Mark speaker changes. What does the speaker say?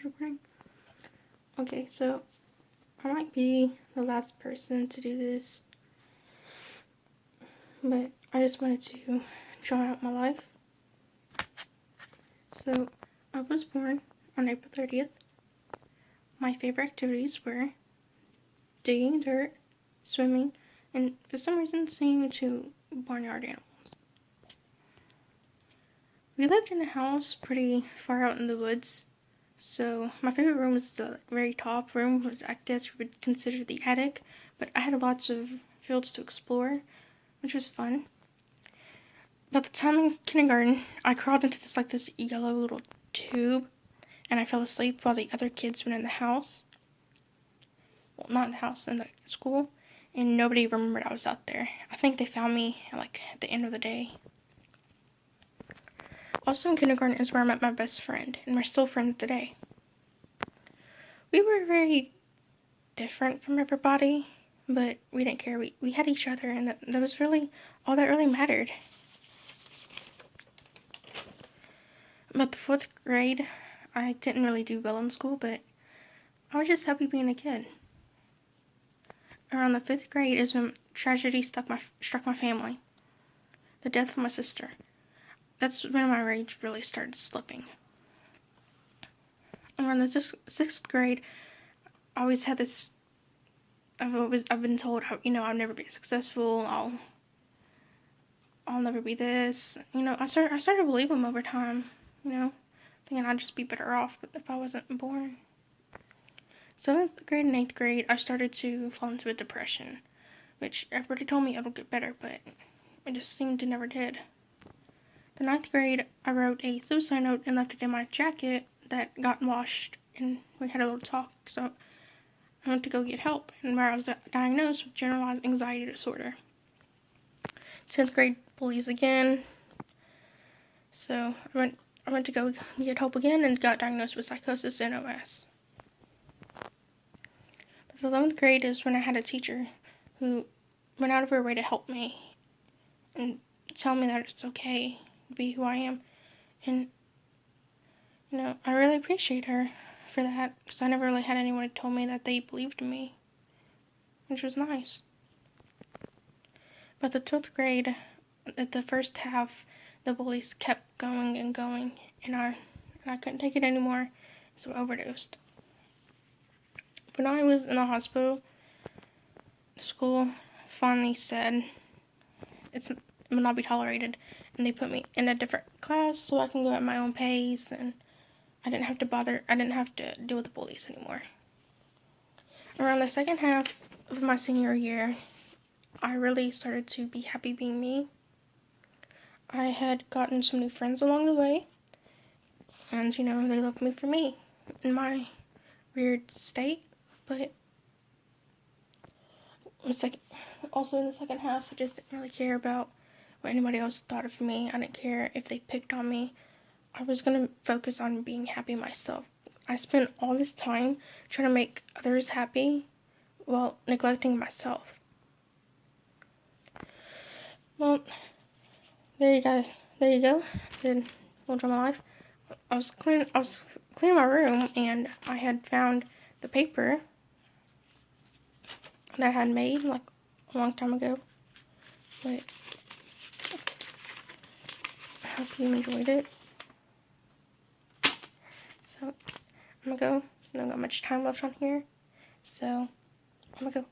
Speaker 1: recording? Okay, so I might be the last person to do this, but I just wanted to draw out my life. So, I was born on April 30th. My favorite activities were digging dirt, swimming, and for some reason singing to barnyard animals. We lived in a house pretty far out in the woods, so my favorite room was the very top room, which I guess we would consider the attic, but I had lots of fields to explore, which was fun. About the time in kindergarten, I crawled into this yellow little tube, and I fell asleep while the other kids went in the house. Well, not in the house, in the school, and nobody remembered I was out there. I think they found me, at the end of the day. Also in kindergarten is where I met my best friend, and we're still friends today. We were very different from everybody, but we didn't care. We had each other, and that was really all that really mattered. About the 4th grade, I didn't really do well in school, but I was just happy being a kid. Around the 5th grade is when tragedy struck my family. The death of my sister. That's when my rage really started slipping. Around the 6th grade, I always had this. I've been told, I'll never be successful. I'll never be this. I started to believe them over time. Thinking I'd just be better off if I wasn't born. 7th grade and 8th grade, I started to fall into a depression, which everybody told me it would get better, but it just seemed to never did. The 9th grade, I wrote a suicide note and left it in my jacket that got washed, and we had a little talk, so I went to go get help, and where I was diagnosed with generalized anxiety disorder. 10th grade, bullies again, so I went to go get help again and got diagnosed with psychosis and OS. But the 11th grade is when I had a teacher who went out of her way to help me and tell me that it's okay to be who I am. And, I really appreciate her for that, because I never really had anyone who told me that they believed in me, which was nice. But the 12th grade, at the first half, the bullies kept going and going, and I couldn't take it anymore, so I overdosed. When I was in the hospital, school finally said it will not be tolerated, and they put me in a different class so I can go at my own pace, and I didn't have to deal with the bullies anymore. Around the second half of my senior year, I really started to be happy being me. I had gotten some new friends along the way, and, they loved me for me in my weird state, but also in the second half, I just didn't really care about what anybody else thought of me. I didn't care if they picked on me. I was going to focus on being happy myself. I spent all this time trying to make others happy while neglecting myself. Well, there you go. Did little drama life. I was cleaning my room, and I had found the paper that I had made a long time ago. But I hope you enjoyed it. So I'm gonna go. I don't got much time left on here, so I'm gonna go.